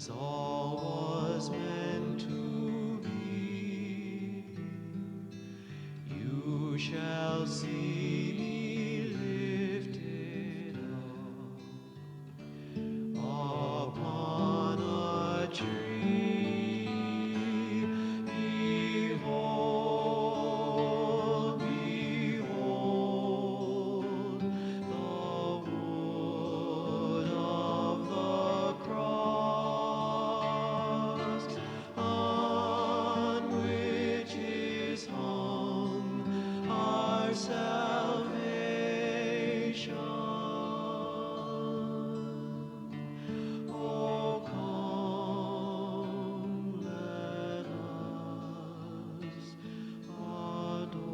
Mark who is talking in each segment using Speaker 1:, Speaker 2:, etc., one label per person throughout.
Speaker 1: as all was meant to be. You shall see me lifted up upon a tree. Behold, behold, the wood of the cross, on which is hung our salvation. Oh, come, let us adore.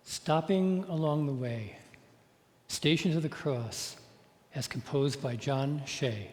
Speaker 2: Stopping Along the Way, Stations of the Cross, as composed by John Shea.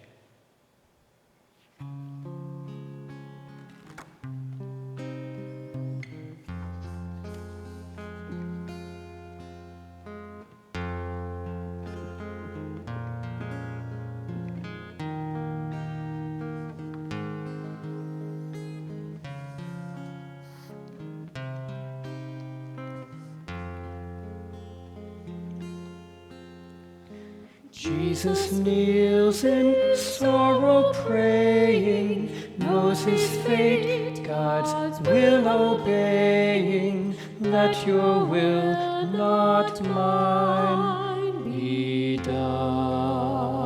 Speaker 2: Jesus kneels in sorrow praying, knows his fate, God's will obeying. Let your will, not mine, be done.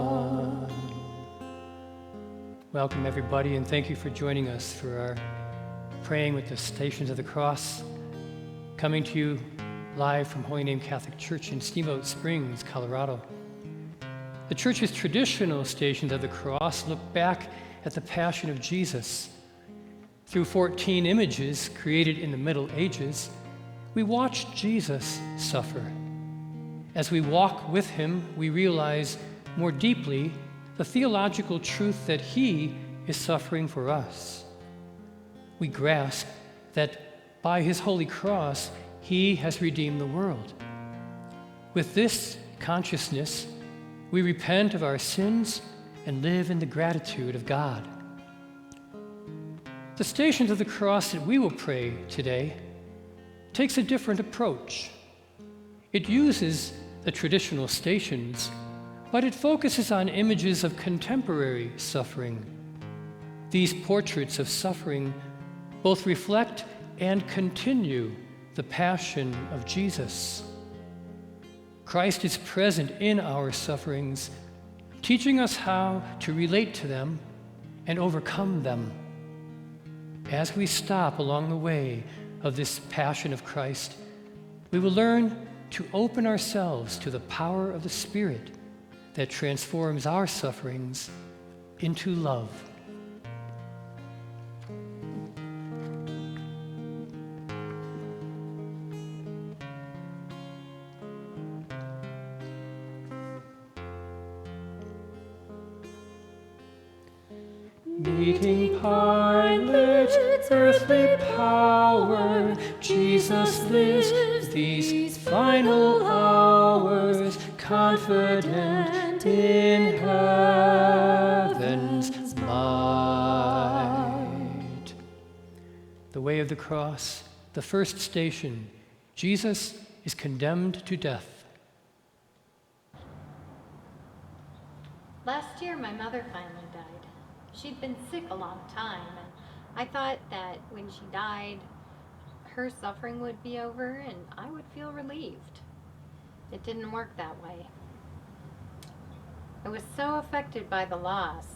Speaker 2: Welcome, everybody, and thank you for joining us for our Praying with the Stations of the Cross, coming to you live from Holy Name Catholic Church in Steamboat Springs, Colorado. The church's traditional Stations of the Cross look back at the Passion of Jesus. Through 14 images created in the Middle Ages, we watch Jesus suffer. As we walk with him, we realize more deeply the theological truth that he is suffering for us. We grasp that by his holy cross, he has redeemed the world. With this consciousness, we repent of our sins and live in the gratitude of God. The Stations of the Cross that we will pray today takes a different approach. It uses the traditional stations, but it focuses on images of contemporary suffering. These portraits of suffering both reflect and continue the passion of Jesus. Christ is present in our sufferings, teaching us how to relate to them and overcome them. As we stop along the way of this passion of Christ, we will learn to open ourselves to the power of the Spirit that transforms our sufferings into love. Meeting Pilate's earthly power, Jesus lives these final hours, confident in heaven's might. The way of the cross, the first station, Jesus is condemned to death.
Speaker 3: Last year, my mother finally died. She'd been sick a long time, and I thought that when she died, her suffering would be over and I would feel relieved. It didn't work that way. I was so affected by the loss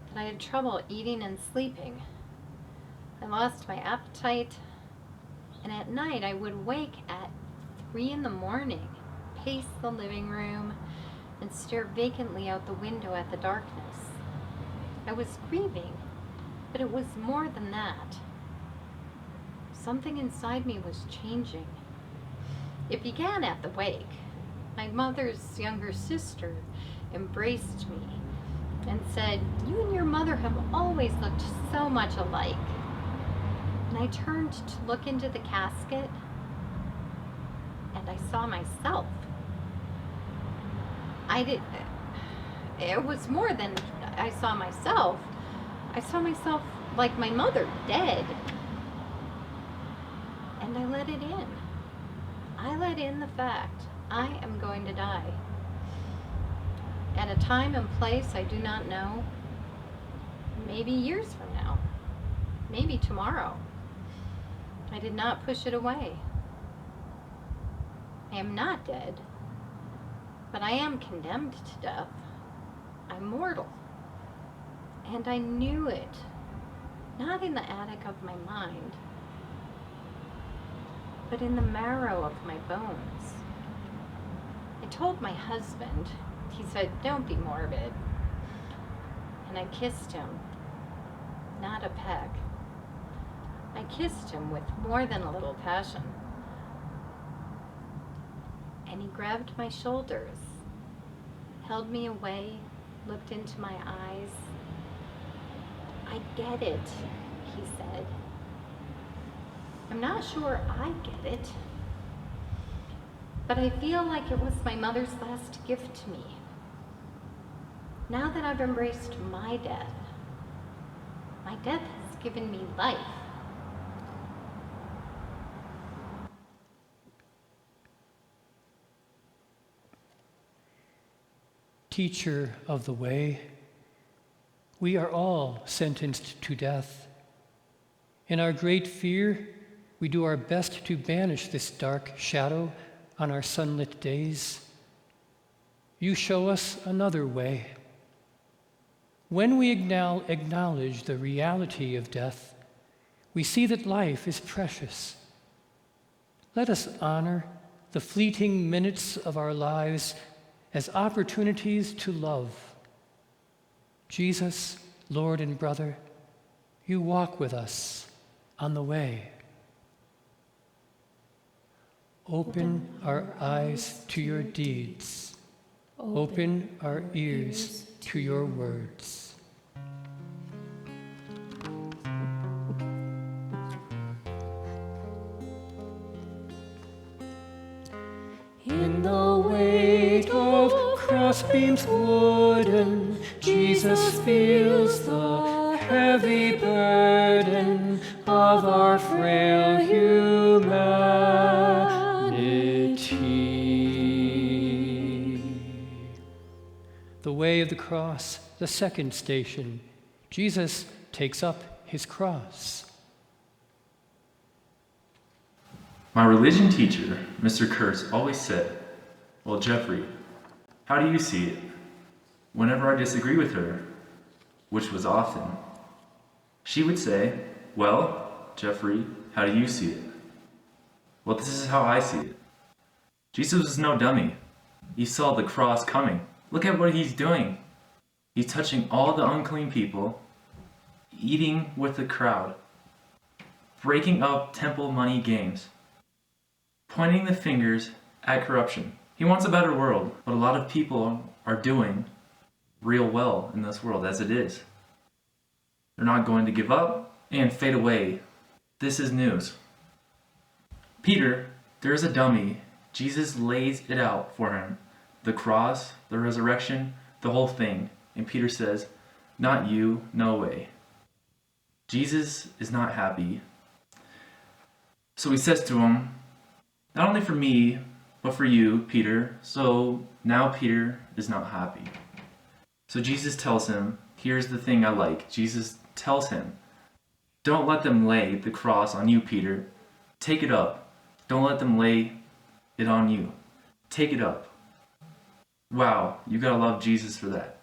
Speaker 3: that I had trouble eating and sleeping. I lost my appetite, and at night I would wake at 3 a.m, pace the living room, and stare vacantly out the window at the darkness. I was grieving, but it was more than that. Something inside me was changing. It began at the wake. My mother's younger sister embraced me and said, "You and your mother have always looked so much alike." And I turned to look into the casket, and I saw myself. It was more than I saw myself. I saw myself like my mother, dead. And I let it in. I let in the fact I am going to die. At a time and place I do not know. Maybe years from now. Maybe tomorrow. I did not push it away. I am not dead, but I am condemned to death. I'm mortal. And I knew it, not in the attic of my mind, but in the marrow of my bones. I told my husband. He said, "Don't be morbid." And I kissed him, not a peck. I kissed him with more than a little passion. And he grabbed my shoulders, held me away, looked into my eyes. "I get it," he said. "I'm not sure I get it, but I feel like it was my mother's last gift to me. Now that I've embraced my death has given me life."
Speaker 2: Teacher of the way, we are all sentenced to death. In our great fear, we do our best to banish this dark shadow on our sunlit days. You show us another way. When we acknowledge the reality of death, we see that life is precious. Let us honor the fleeting minutes of our lives as opportunities to love. Jesus, Lord and brother, you walk with us on the way. Open our eyes to your deeds. Open our ears to your words. In the weight of crossbeams wooden, Jesus feels the heavy burden of our frail humanity. The way of the cross, the second station. Jesus takes up his cross.
Speaker 4: My religion teacher, Mr. Kurtz, always said, "Well, Jeffrey, how do you see it?" Whenever I disagree with her, which was often, she would say, "Well, Jeffrey, how do you see it?" Well, this is how I see it. Jesus was no dummy. He saw the cross coming. Look at what he's doing. He's touching all the unclean people, eating with the crowd, breaking up temple money games, pointing the fingers at corruption. He wants a better world, but a lot of people are doing real well in this world as it is. They're not going to give up and fade away. This is news. Peter, there's a dummy. Jesus lays it out for him. The cross, the resurrection, the whole thing. And Peter says, "Not you, no way." Jesus is not happy. So he says to him, "Not only for me, but for you, Peter." So now Peter is not happy. So Jesus tells him, here's the thing I like. Jesus tells him, "Don't let them lay the cross on you, Peter. Take it up. Don't let them lay it on you. Take it up." Wow, you gotta love Jesus for that.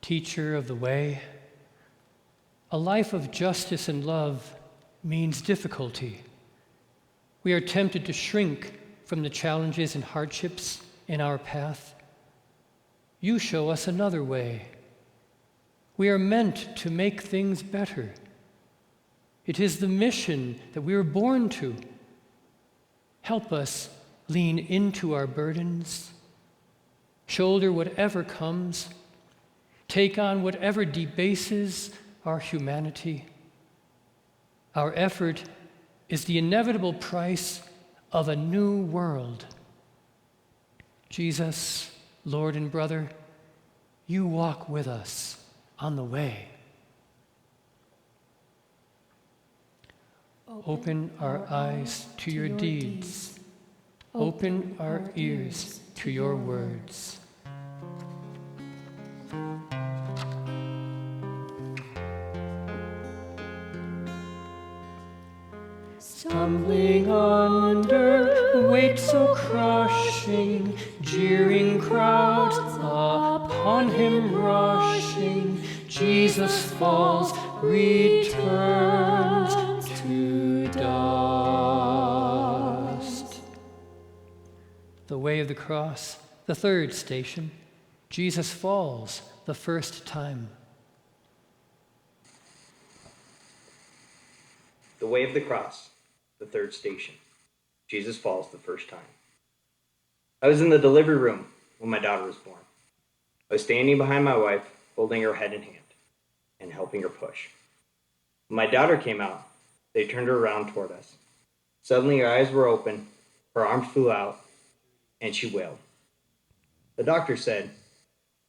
Speaker 2: Teacher of the way, a life of justice and love means difficulty. We are tempted to shrink from the challenges and hardships in our path. You show us another way. We are meant to make things better. It is the mission that we were born to. Help us lean into our burdens, shoulder whatever comes, take on whatever debases our humanity. Our effort is the inevitable price of a new world. Jesus, Lord and brother, you walk with us on the way. Open our eyes to your deeds. Open our ears to your words. Stumbling under weight so crushing, jeering crowds upon him rushing, Jesus falls, returns to dust. The way of the cross, the third station. Jesus falls the first time.
Speaker 5: The way of the cross, the third station. Jesus falls the first time. I was in the delivery room when my daughter was born. I was standing behind my wife, holding her head in hand and helping her push. When my daughter came out, they turned her around toward us. Suddenly her eyes were open, her arms flew out, and she wailed. The doctor said,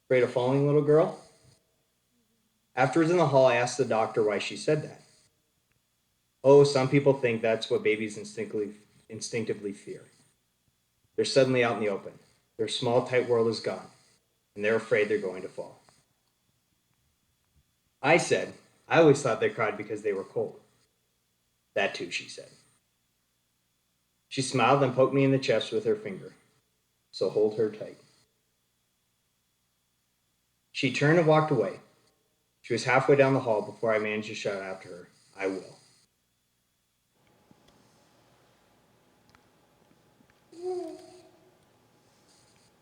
Speaker 5: "Afraid of falling, little girl?" Afterwards in the hall, I asked the doctor why she said that. "Oh, some people think that's what babies instinctively fear. They're suddenly out in the open. Their small, tight world is gone, and they're afraid they're going to fall." I said, "I always thought they cried because they were cold." That too, she said. She smiled and poked me in the chest with her finger. So hold her tight. She turned and walked away. She was halfway down the hall before I managed to shout after her, "I will."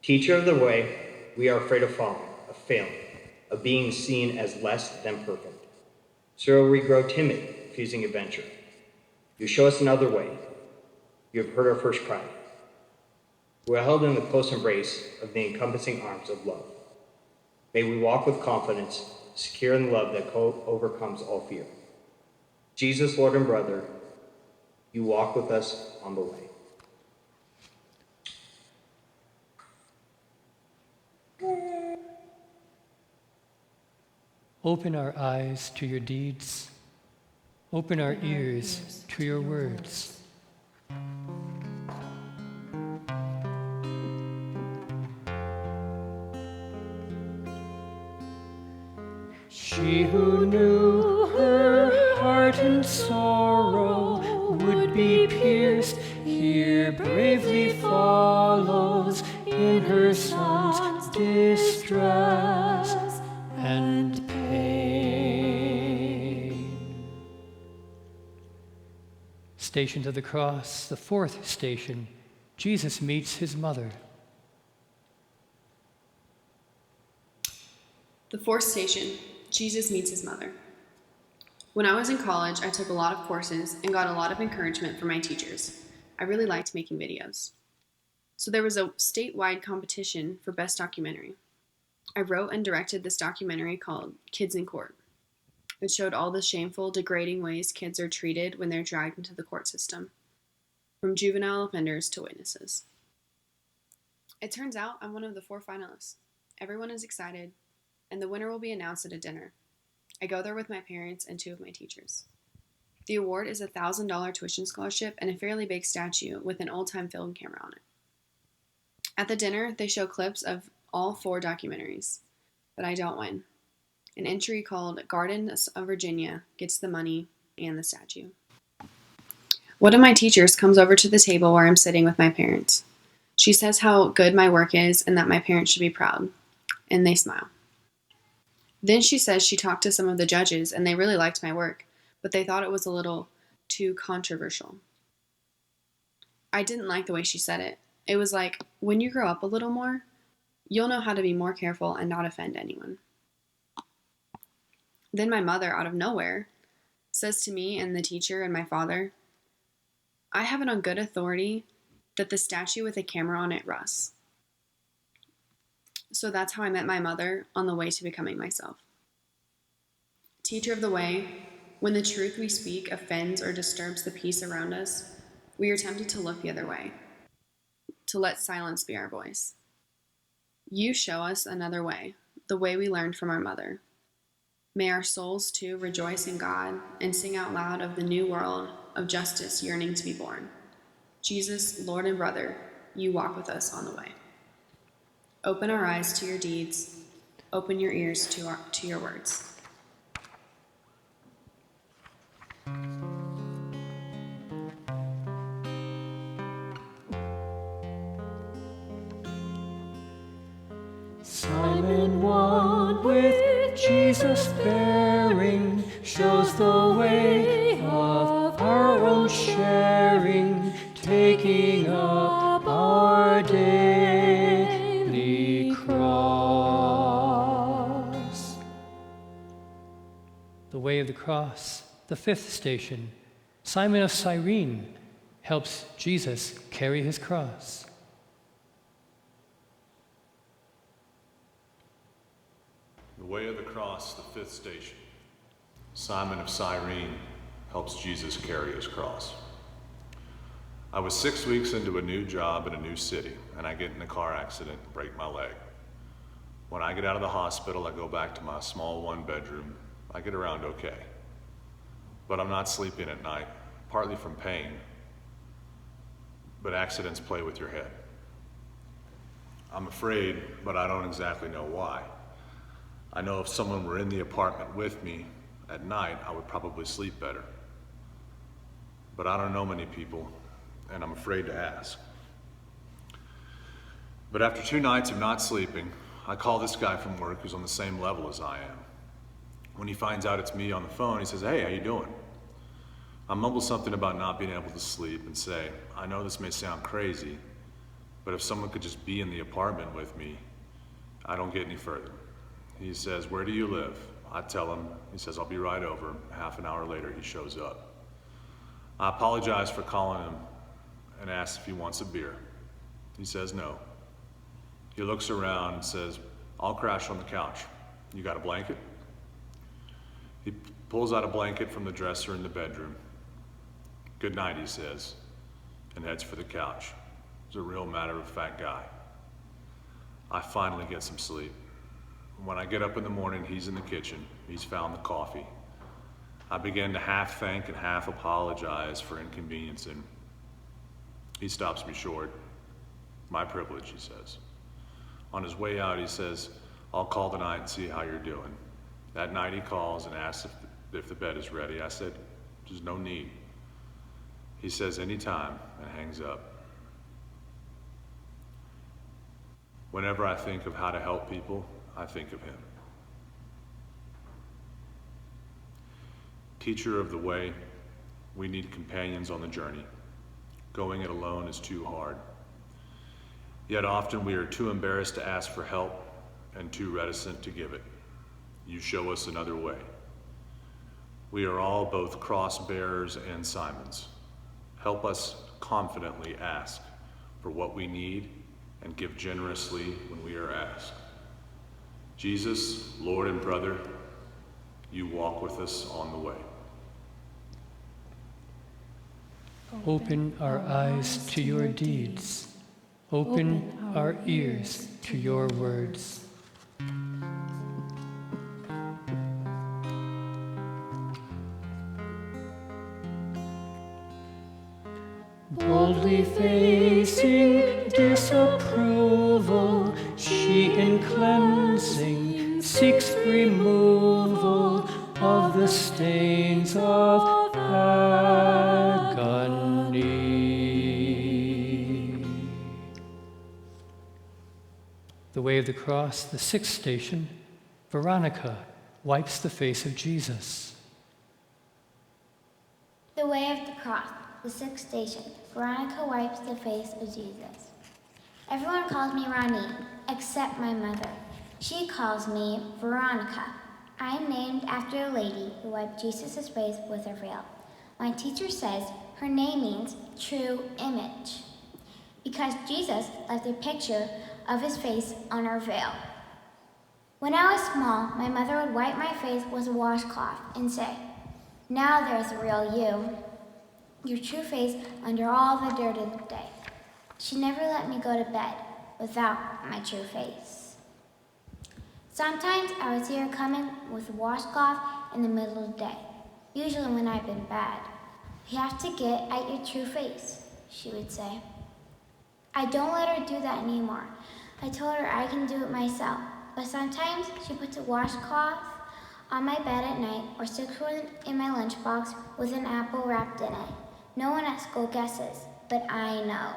Speaker 5: Teacher of the way, we are afraid of falling, of failing, of being seen as less than perfect. So we grow timid, refusing adventure. You show us another way. You have heard our first cry. We are held in the close embrace of the encompassing arms of love. May we walk with confidence, secure in the love that overcomes all fear. Jesus, Lord and brother, you walk with us on the way.
Speaker 2: Open our eyes to your deeds. Open our ears to your words. She who knew her heart and sorrow would be pierced, here bravely follows in her son's distress and pain. Station to the cross, the fourth station, Jesus meets his mother.
Speaker 6: The fourth station, Jesus meets his mother. When I was in college, I took a lot of courses and got a lot of encouragement from my teachers. I really liked making videos. So there was a statewide competition for Best Documentary. I wrote and directed this documentary called Kids in Court. It showed all the shameful, degrading ways kids are treated when they're dragged into the court system, from juvenile offenders to witnesses. It turns out I'm one of the 4 finalists. Everyone is excited, and the winner will be announced at a dinner. I go there with my parents and 2 of my teachers. The award is a $1,000 tuition scholarship and a fairly big statue with an old-time film camera on it. At the dinner, they show clips of all 4 documentaries, but I don't win. An entry called Gardens of Virginia gets the money and the statue. One of my teachers comes over to the table where I'm sitting with my parents. She says how good my work is and that my parents should be proud, and they smile. Then she says she talked to some of the judges and they really liked my work, but they thought it was a little too controversial. I didn't like the way she said it. It was like, when you grow up a little more, you'll know how to be more careful and not offend anyone. Then my mother, out of nowhere, says to me and the teacher and my father, "I have it on good authority that the statue with a camera on it rusts." So that's how I met my mother on the way to becoming myself. Teacher of the way, when the truth we speak offends or disturbs the peace around us, we are tempted to look the other way, to let silence be our voice. You show us another way, the way we learned from our mother. May our souls too rejoice in God and sing out loud of the new world of justice yearning to be born. Jesus, Lord and brother, you walk with us on the way. Open our eyes to your deeds. Open your ears to your words.
Speaker 2: Simon, one with Jesus bearing, shows the way of our own sharing, taking up our daily cross. The way of the cross, the fifth station. Simon of Cyrene helps Jesus carry his cross.
Speaker 7: The way of the cross, the fifth station. Simon of Cyrene helps Jesus carry his cross. I was 6 weeks into a new job in a new city, and I get in a car accident and break my leg. When I get out of the hospital, I go back to my small 1-bedroom. I get around okay. But I'm not sleeping at night, partly from pain, but accidents play with your head. I'm afraid, but I don't exactly know why. I know if someone were in the apartment with me at night, I would probably sleep better. but I don't know many people, and I'm afraid to ask. But after 2 nights of not sleeping, I call this guy from work who's on the same level as I am. When he finds out it's me on the phone, he says, "Hey, how you doing?" I mumble something about not being able to sleep and say, "I know this may sound crazy, but if someone could just be in the apartment with me," I don't get any further. He says, "Where do you live?" I tell him. He says, "I'll be right over." Half an hour later, he shows up. I apologize for calling him and ask if he wants a beer. He says no. He looks around and says, "I'll crash on the couch. You got a blanket?" He pulls out a blanket from the dresser in the bedroom. "Good night," he says, and heads for the couch. He's a real matter-of-fact guy. I finally get some sleep. When I get up in the morning, he's in the kitchen. He's found the coffee. I begin to half thank and half apologize for inconveniencing. He stops me short. "My privilege," he says. On his way out, he says, "I'll call tonight and see how you're doing." That night he calls and asks if the bed is ready. I said, "There's no need." He says, "Anytime," and hangs up. Whenever I think of how to help people, I think of him. Teacher of the way, we need companions on the journey. Going it alone is too hard. Yet often we are too embarrassed to ask for help and too reticent to give it. You show us another way. We are all both cross bearers and Simons. Help us confidently ask for what we need and give generously when we are asked. Jesus, Lord and brother, you walk with us on the way.
Speaker 2: Open our eyes to your deeds. Open our ears to your words. Boldly facing disapproval, she in cleansing seeks removal of the stains of agony. The Way of the Cross, the 6th station, Veronica wipes the face of Jesus.
Speaker 8: The Way of the Cross, the 6th station, Veronica wipes the face of Jesus. Everyone calls me Ronnie, except my mother. She calls me Veronica. I am named after a lady who wiped Jesus' face with her veil. My teacher says her name means true image, because Jesus left a picture of his face on her veil. When I was small, my mother would wipe my face with a washcloth and say, "Now there's the real you, your true face under all the dirt of the day." She never let me go to bed without my true face. Sometimes I would see her coming with a washcloth in the middle of the day, usually when I've been bad. "You have to get at your true face," she would say. I don't let her do that anymore. I told her I can do it myself, but sometimes she puts a washcloth on my bed at night or sticks one in my lunchbox with an apple wrapped in it. No one at school guesses, but I know.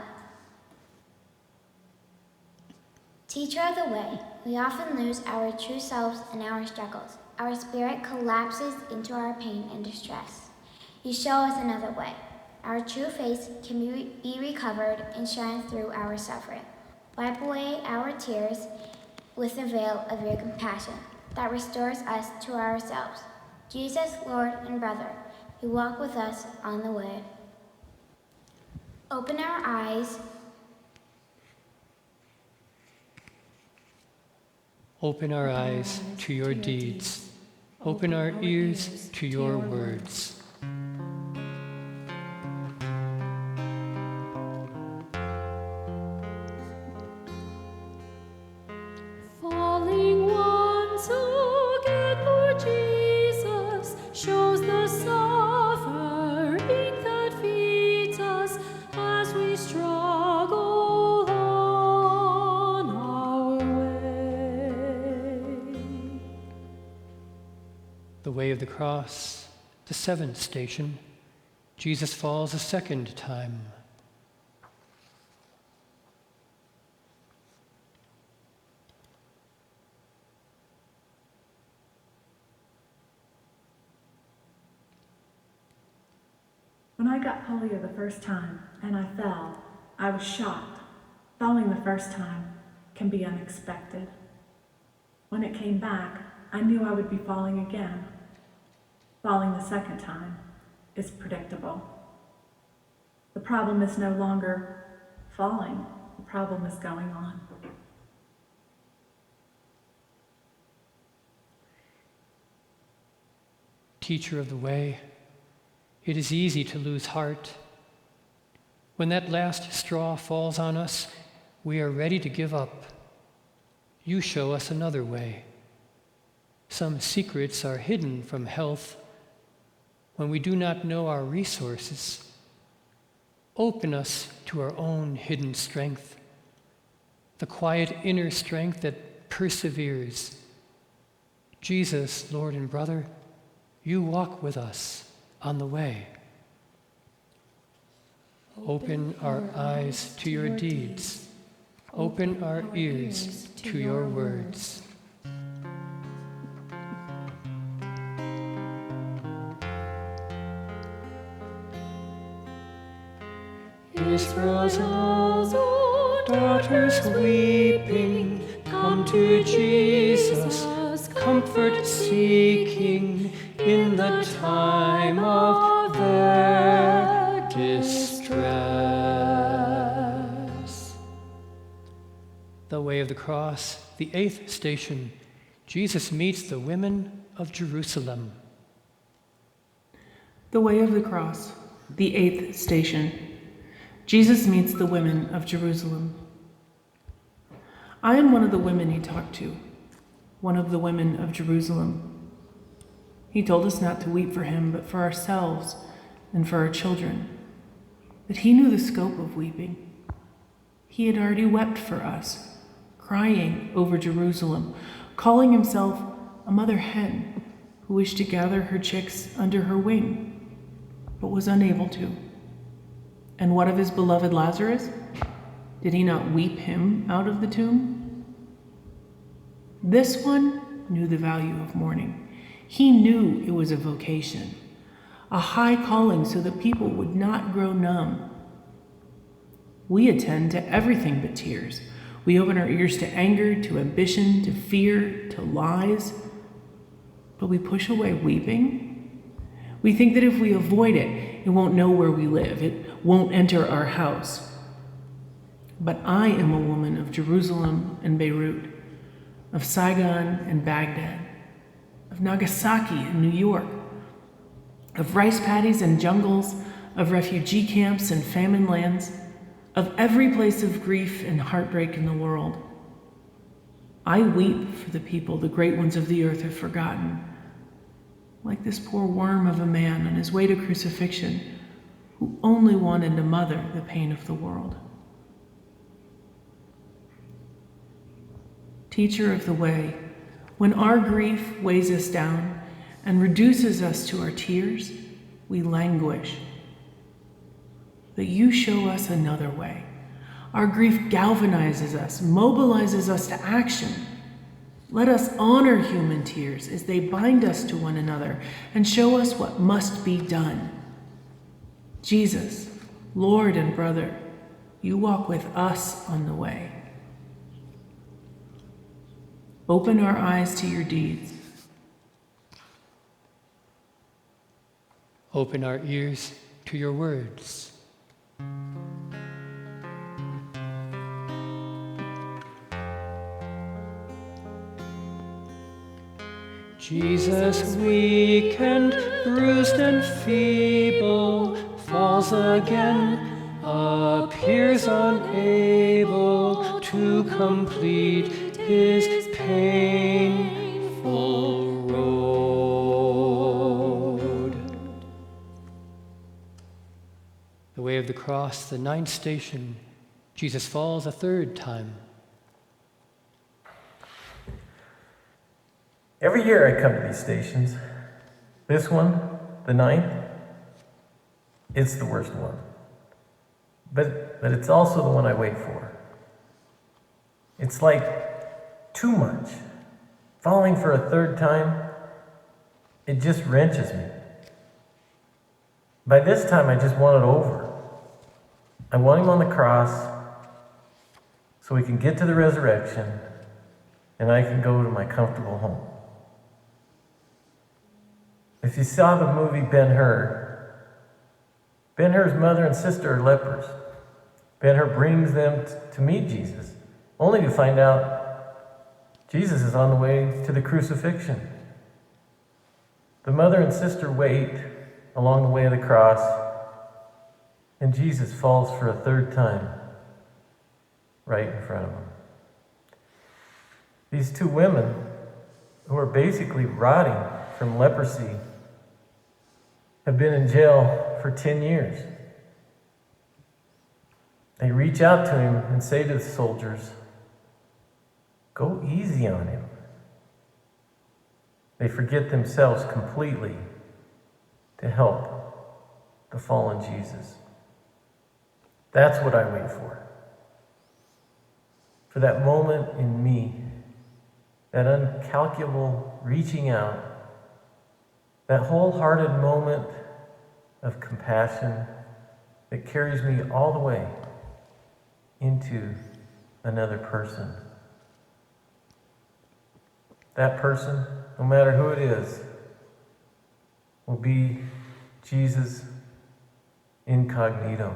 Speaker 8: Teacher of the way, we often lose our true selves in our struggles. Our spirit collapses into our pain and distress. You show us another way. Our true face can be recovered and shine through our suffering. Wipe away our tears with the veil of your compassion that restores us to ourselves. Jesus, Lord and brother, you walk with us on the way. Open our eyes.
Speaker 2: Open our eyes to your deeds. Open our ears to your words.
Speaker 9: Falling once again, Lord Jesus, shows the suffering that feeds us as we struggle on our way.
Speaker 2: The Way of the Cross, the 7th station, Jesus falls a second time.
Speaker 10: When I got polio the first time and I fell, I was shocked. Falling the first time can be unexpected. When it came back, I knew I would be falling again. Falling the second time is predictable. The problem is no longer falling. The problem is going on.
Speaker 2: Teacher of the way, it is easy to lose heart. When that last straw falls on us, we are ready to give up. You show us another way. Some secrets are hidden from health when we do not know our resources. Open us to our own hidden strength, the quiet inner strength that perseveres. Jesus, Lord and brother, you walk with us on the way. Open our eyes to your deeds. Open our ears to your words. Israel's own daughters weeping, come to Jesus, comfort seeking in the time of their distress. The way of the cross, the 8th station, Jesus meets the women of Jerusalem.
Speaker 11: The way of the cross, the 8th station, Jesus meets the women of Jerusalem. I am one of the women he talked to, one of the women of Jerusalem. He told us not to weep for him, but for ourselves and for our children. That he knew the scope of weeping. He had already wept for us, crying over Jerusalem, calling himself a mother hen who wished to gather her chicks under her wing, but was unable to. And what of his beloved Lazarus? Did he not weep him out of the tomb? This one knew the value of mourning. He knew it was a vocation, a high calling so that people would not grow numb. We attend to everything but tears. We open our ears to anger, to ambition, to fear, to lies, but we push away weeping. We think that if we avoid it, it won't know where we live. It won't enter our house. But I am a woman of Jerusalem and Beirut, of Saigon and Baghdad, of Nagasaki and New York, of rice paddies and jungles, of refugee camps and famine lands, of every place of grief and heartbreak in the world. I weep for the people the great ones of the earth have forgotten, like this poor worm of a man on his way to crucifixion, who only wanted to mother the pain of the world. Teacher of the way, when our grief weighs us down and reduces us to our tears, we languish. But you show us another way. Our grief galvanizes us, mobilizes us to action. Let us honor human tears as they bind us to one another and show us what must be done. Jesus, Lord and brother, you walk with us on the way. Open our eyes to your deeds.
Speaker 2: Open our ears to your words. Jesus, weak and bruised and feeble, falls again, appears unable to complete his painful road. The way of the cross, the 9th station, Jesus falls a 3rd time.
Speaker 12: Every year I come to these stations. This one, the 9th, It's the worst one. But it's also the one I wait for. It's like too much. Falling for a third time, it just wrenches me. By this time, I just want it over. I want him on the cross so we can get to the resurrection and I can go to my comfortable home. If you saw the movie Ben-Hur's mother and sister are lepers. Ben-Hur brings them to meet Jesus, only to find out Jesus is on the way to the crucifixion. The mother and sister wait along the way of the cross, and Jesus falls for a third time right in front of them. These two women, who are basically rotting from leprosy, have been in jail for 10 years. They reach out to him and say to the soldiers, "Go easy on him." They forget themselves completely to help the fallen Jesus. That's what I wait for. For that moment in me, that uncalculable reaching out, that wholehearted moment of compassion that carries me all the way into another person. That person, no matter who it is, will be Jesus incognito.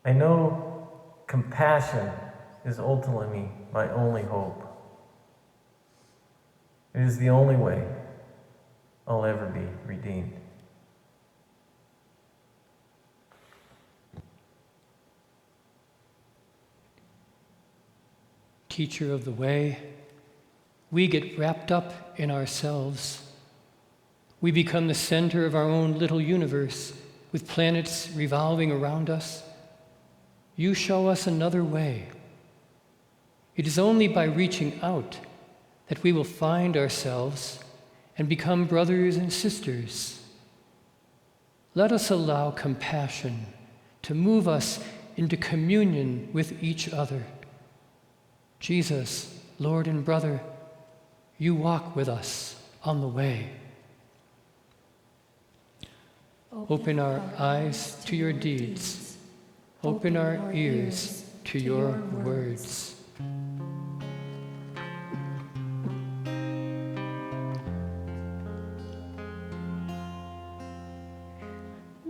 Speaker 12: I know compassion is ultimately my only hope. It is the only way I'll ever be redeemed.
Speaker 2: Teacher of the way, we get wrapped up in ourselves. We become the center of our own little universe, with planets revolving around us. You show us another way. It is only by reaching out that we will find ourselves and become brothers and sisters. Let us allow compassion to move us into communion with each other. Jesus, Lord and brother, you walk with us on the way. Open our eyes to your deeds. Open our ears to your words.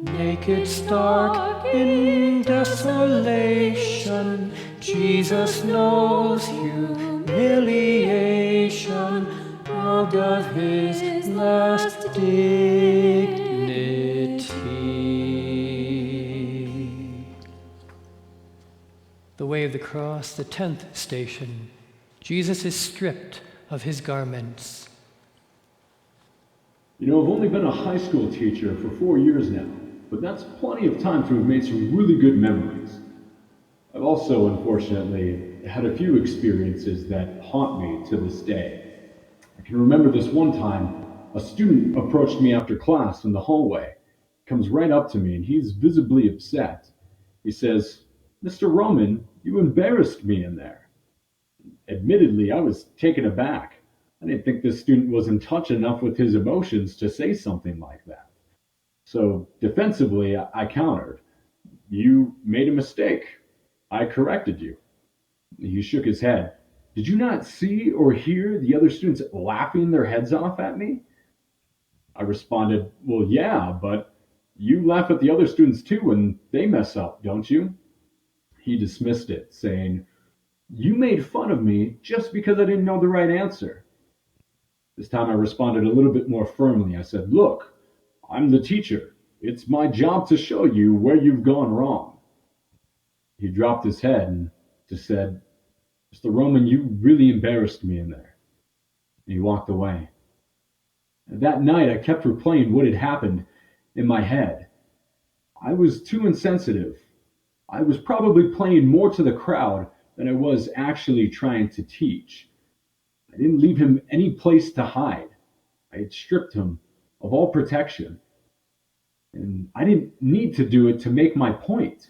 Speaker 2: Naked, stark in desolation, Jesus knows humiliation, robbed of his last dignity. The way of the cross, the 10th station. Jesus is stripped of his garments.
Speaker 13: You know, I've only been a high school teacher for 4 years now, but that's plenty of time to have made some really good memories. I've also, unfortunately, had a few experiences that haunt me to this day. I can remember this one time, a student approached me after class in the hallway, comes right up to me, and he's visibly upset. He says, "Mr. Roman, you embarrassed me in there." Admittedly, I was taken aback. I didn't think this student was in touch enough with his emotions to say something like that. So defensively, I countered, "You made a mistake. I corrected you." He shook his head. "Did you not see or hear the other students laughing their heads off at me?" I responded, "Well, yeah, but you laugh at the other students too when they mess up, don't you?" He dismissed it, saying, "You made fun of me just because I didn't know the right answer." This time I responded a little bit more firmly. I said, "Look, I'm the teacher. It's my job to show you where you've gone wrong." He dropped his head and just said, "Mr. Roman, you really embarrassed me in there." And he walked away. That night I kept replaying what had happened in my head. I was too insensitive. I was probably playing more to the crowd than I was actually trying to teach. I didn't leave him any place to hide. I had stripped him of all protection. And I didn't need to do it to make my point,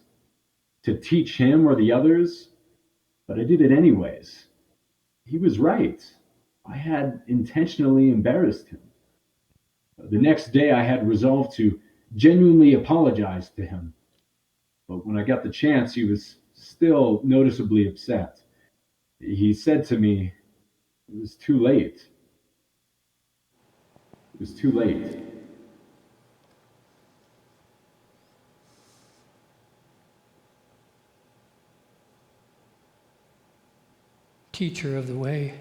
Speaker 13: to teach him or the others, but I did it anyways. He was right. I had intentionally embarrassed him. The next day, I had resolved to genuinely apologize to him. But when I got the chance, he was still noticeably upset. He said to me, "It was too late. It was too late."
Speaker 2: Teacher of the way,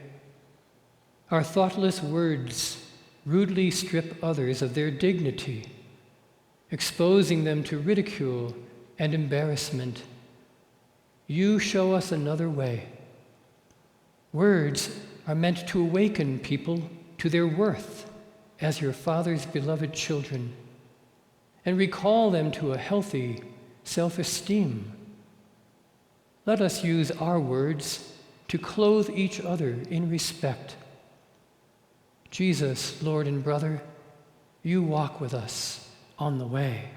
Speaker 2: our thoughtless words rudely strip others of their dignity, exposing them to ridicule and embarrassment. You show us another way. Words are meant to awaken people to their worth as your Father's beloved children and recall them to a healthy self-esteem. Let us use our words to clothe each other in respect. Jesus, Lord and brother, you walk with us on the way.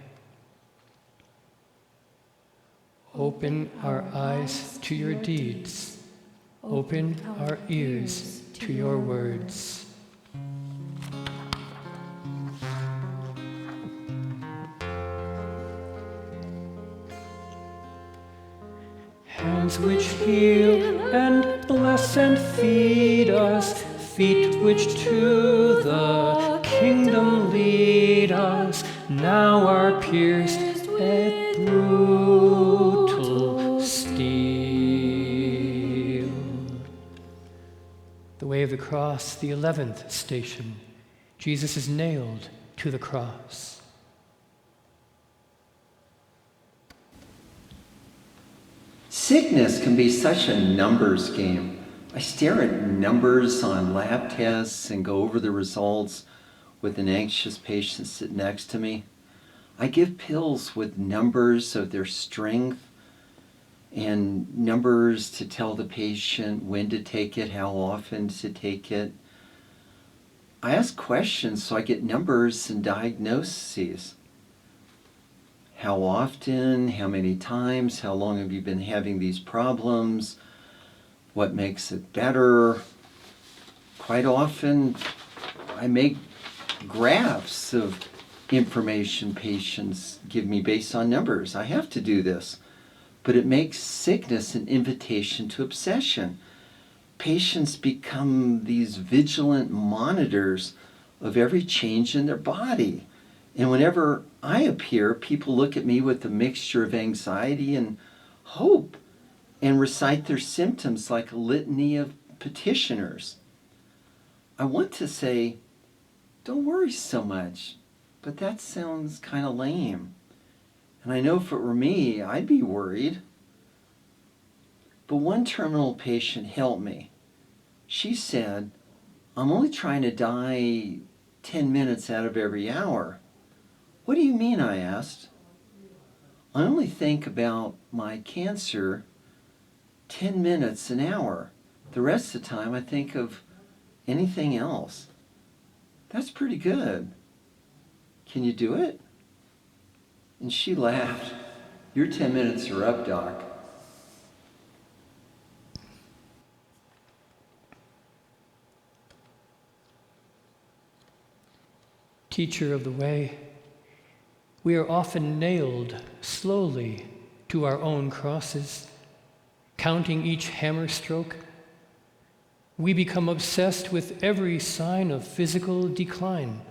Speaker 2: Open our eyes to your deeds. Open our ears to your words. Hands which heal and bless and feed us, feet which to the kingdom lead us, now are pierced at brutal steel. The way of the cross, the 11th station. Jesus is nailed to the cross.
Speaker 14: Sickness can be such a numbers game. I stare at numbers on lab tests and go over the results with an anxious patient sitting next to me. I give pills with numbers of their strength and numbers to tell the patient when to take it, how often to take it. I ask questions so I get numbers and diagnoses. How often, how many times, how long have you been having these problems, what makes it better. Quite often, I make graphs of information patients give me based on numbers. I have to do this, but it makes sickness an invitation to obsession. Patients become these vigilant monitors of every change in their body. And whenever I appear, people look at me with a mixture of anxiety and hope and recite their symptoms like a litany of petitioners. I want to say, don't worry so much, but that sounds kind of lame. And I know if it were me, I'd be worried. But one terminal patient helped me. She said, I'm only trying to die 10 minutes out of every hour. What do you mean? I asked. I only think about my cancer 10 minutes an hour. The rest of the time I think of anything else. That's pretty good. Can you do it? And she laughed. Your 10 minutes are up, Doc.
Speaker 2: Teacher of the way, we are often nailed slowly to our own crosses, counting each hammer stroke. We become obsessed with every sign of physical decline.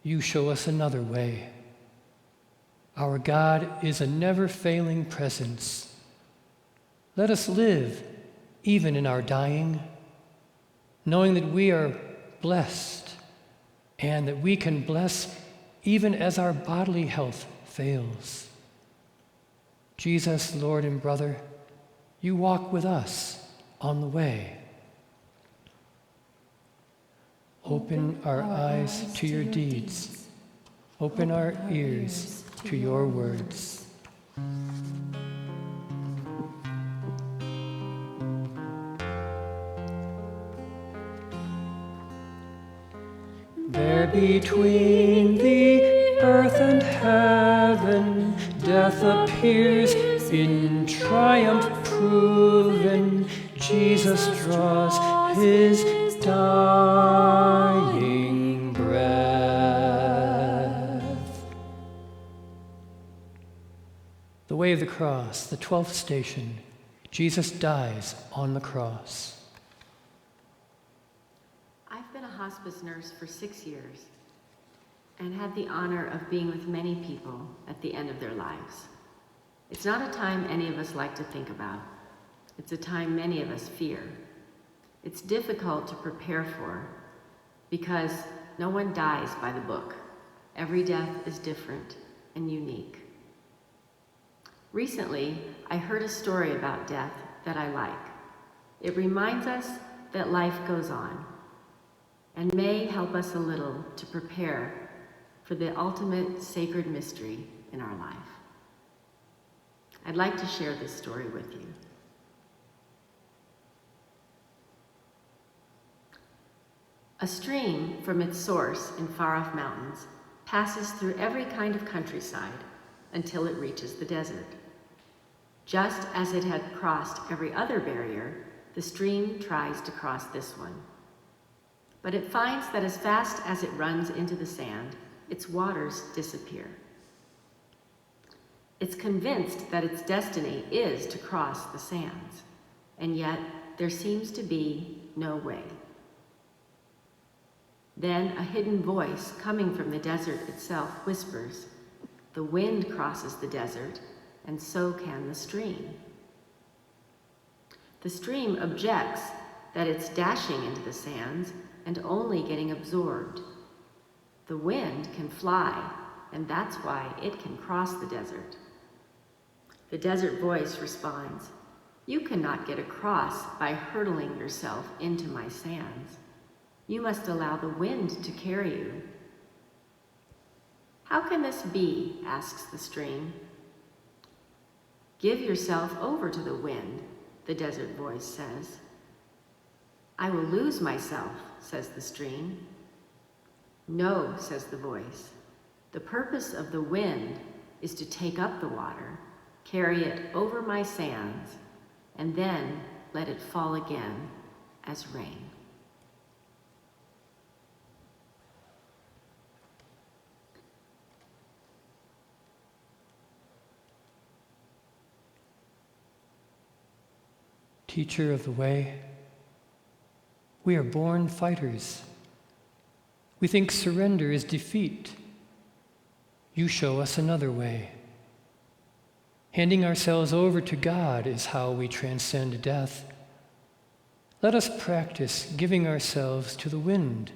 Speaker 2: You show us another way. Our God is a never-failing presence. Let us live, even in our dying, knowing that we are blessed and that we can bless even as our bodily health fails. Jesus, Lord and brother, you walk with us on the way. Open our eyes to your deeds. Open our ears to your words. There between the earth and heaven, death appears in triumph proven. Jesus draws his dying breath. The way of the cross, the 12th station. Jesus dies on the cross.
Speaker 15: I've been a hospice nurse for 6 years and had the honor of being with many people at the end of their lives. It's not a time any of us like to think about. It's a time many of us fear. It's difficult to prepare for because no one dies by the book. Every death is different and unique. Recently, I heard a story about death that I like. It reminds us that life goes on and may help us a little to prepare for the ultimate sacred mystery in our life. I'd like to share this story with you. A stream from its source in far-off mountains passes through every kind of countryside until it reaches the desert. Just as it had crossed every other barrier, the stream tries to cross this one. But it finds that as fast as it runs into the sand, its waters disappear. It's convinced that its destiny is to cross the sands, and yet there seems to be no way. Then a hidden voice coming from the desert itself whispers, "The wind crosses the desert, and so can the stream." The stream objects that it's dashing into the sands and only getting absorbed. The wind can fly, and that's why it can cross the desert. The desert voice responds, "You cannot get across by hurtling yourself into my sands. You must allow the wind to carry you." "How can this be?" asks the stream. "Give yourself over to the wind," the desert voice says. "I will lose myself," says the stream. "No," says the voice. "The purpose of the wind is to take up the water, carry it over my sands, and then let it fall again as rain."
Speaker 2: Teacher of the way, we are born fighters. We think surrender is defeat. You show us another way. Handing ourselves over to God is how we transcend death. Let us practice giving ourselves to the wind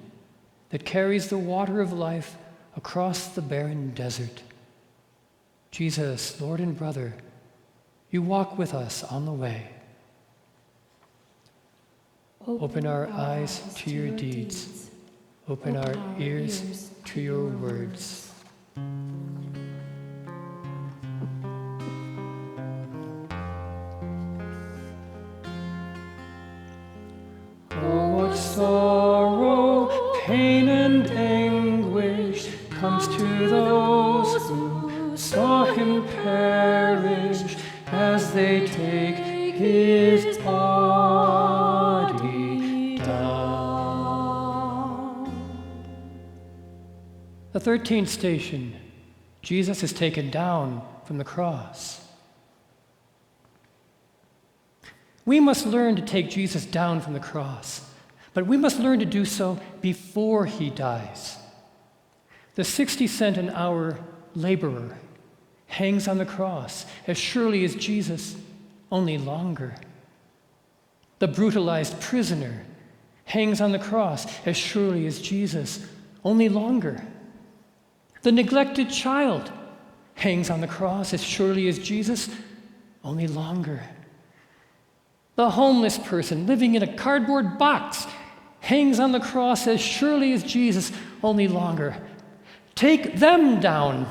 Speaker 2: that carries the water of life across the barren desert. Jesus, Lord and brother, you walk with us on the way. Open our eyes to your deeds. Open our ears to your words. Oh, what sorrow, pain, and anguish comes to those who saw him perish as they take his body down. The 13th station, Jesus is taken down from the cross. We must learn to take Jesus down from the cross, but we must learn to do so before he dies. The 60-cent an hour laborer hangs on the cross as surely as Jesus, only longer. The brutalized prisoner hangs on the cross as surely as Jesus, only longer. The neglected child hangs on the cross as surely as Jesus, only longer. The homeless person living in a cardboard box hangs on the cross as surely as Jesus, only longer. Take them down.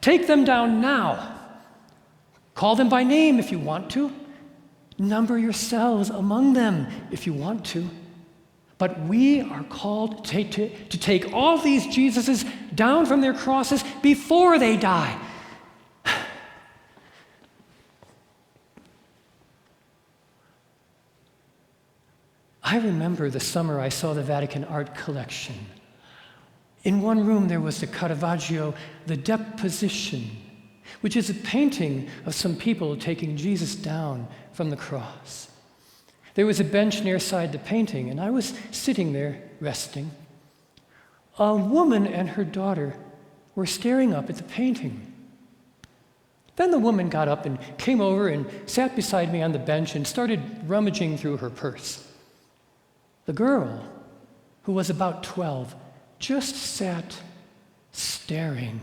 Speaker 2: Take them down now. Call them by name if you want to. Number yourselves among them if you want to. But we are called to take all these Jesuses down from their crosses before they die. I remember the summer I saw the Vatican art collection. In one room there was the Caravaggio, The Deposition, which is a painting of some people taking Jesus down from the cross. There was a bench nearside the painting, and I was sitting there resting. A woman and her daughter were staring up at the painting. Then the woman got up and came over and sat beside me on the bench and started rummaging through her purse. The girl, who was about 12, just sat staring.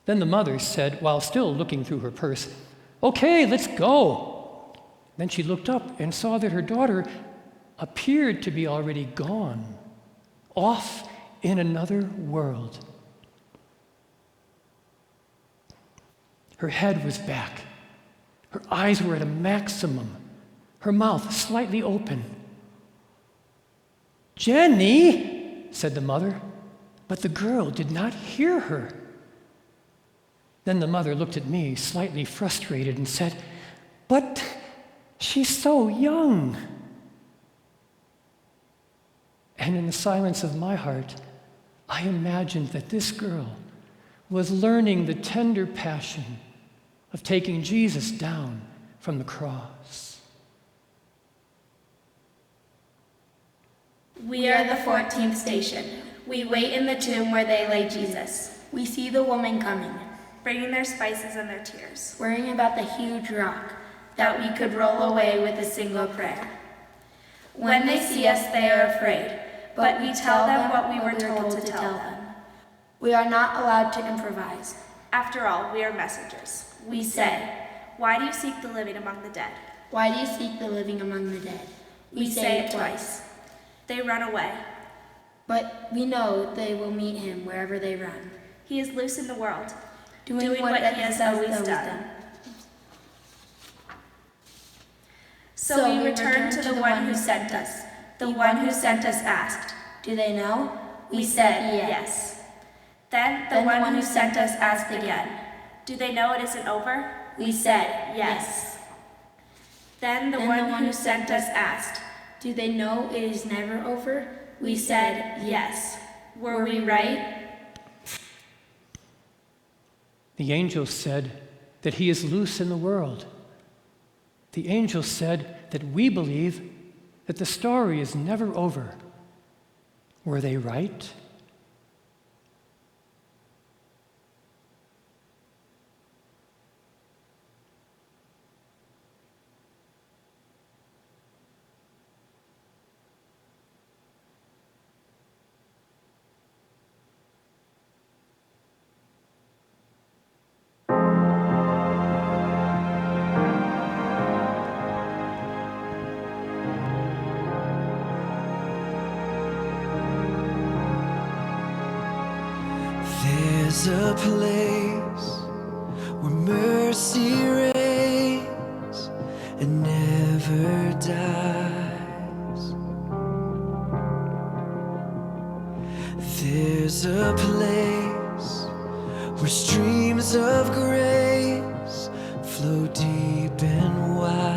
Speaker 2: Then the mother said, while still looking through her purse, "Okay, let's go." Then she looked up and saw that her daughter appeared to be already gone, off in another world. Her head was back. Her eyes were at a maximum. Her mouth slightly open. "Jenny," said the mother, but the girl did not hear her. Then the mother looked at me, slightly frustrated, and said, "But she's so young." And in the silence of my heart, I imagined that this girl was learning the tender passion of taking Jesus down from the cross.
Speaker 16: We are the 14th station. We wait in the tomb where they lay Jesus. We see the woman coming, bringing their spices and their tears, worrying about the huge rock that we could roll away with a single prayer. When they see us, they are afraid, but we tell them what we were told to tell them. We are not allowed to improvise.
Speaker 17: After all, we are messengers.
Speaker 16: We say,
Speaker 17: "Why do you seek the living among the dead?"
Speaker 16: "Why do you seek the living among the dead?" We say it twice.
Speaker 17: They run away.
Speaker 16: But we know they will meet him wherever they run.
Speaker 17: He is loose in the world,
Speaker 16: doing what he has always done.
Speaker 17: So we return to the one who sent us. The one who sent us asked,
Speaker 16: "Do they know?"
Speaker 17: We said, "Yes." Then the one who sent us asked again, "Do they know it isn't over?"
Speaker 16: We said, "Yes."
Speaker 17: Then the one who sent us asked,
Speaker 16: "Do they know it is never over?"
Speaker 17: We said, "Yes." Were we right?
Speaker 2: The angel said that he is loose in the world. The angel said that we believe that the story is never over. Were they right?
Speaker 1: There's a place where mercy reigns and never dies. There's a place where streams of grace flow deep and wide.